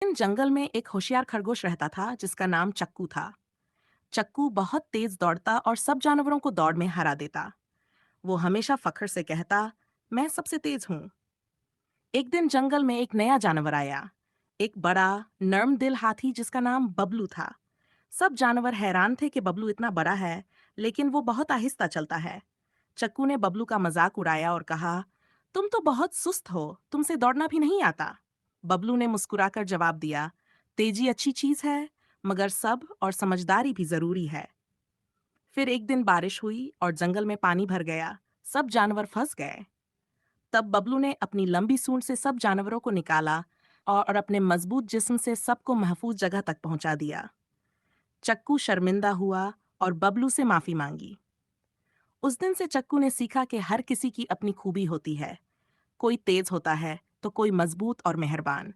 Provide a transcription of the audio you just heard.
इन जंगल में एक होशियार खरगोश रहता था जिसका नाम चक्कू था। चक्कू बहुत तेज दौड़ता और सब जानवरों को दौड़ में हरा देता। वो हमेशा फख्र से कहता, मैं सबसे तेज हूँ। एक दिन जंगल में एक नया जानवर आया, एक बड़ा नर्म दिल हाथी जिसका नाम बबलू था। सब जानवर हैरान थे कि बबलू इतना बड़ा है, लेकिन वो बहुत आहिस्ता चलता है। चक्कू ने बबलू का मजाक उड़ाया और कहा, तुम तो बहुत सुस्त हो, तुमसे दौड़ना भी नहीं आता। बबलू ने मुस्कुराकर जवाब दिया, तेजी अच्छी चीज है, मगर सब और समझदारी भी जरूरी है। फिर एक दिन बारिश हुई और जंगल में पानी भर गया। सब जानवर फंस गए। तब बबलू ने अपनी लंबी सूंड से सब जानवरों को निकाला और अपने मजबूत जिस्म से सबको महफूज जगह तक पहुंचा दिया। चक्कू शर्मिंदा हुआ और बबलू से माफी मांगी। उस दिन से चक्कू ने सीखा कि हर किसी की अपनी खूबी होती है। कोई तेज होता है तो कोई मजबूत और मेहरबान।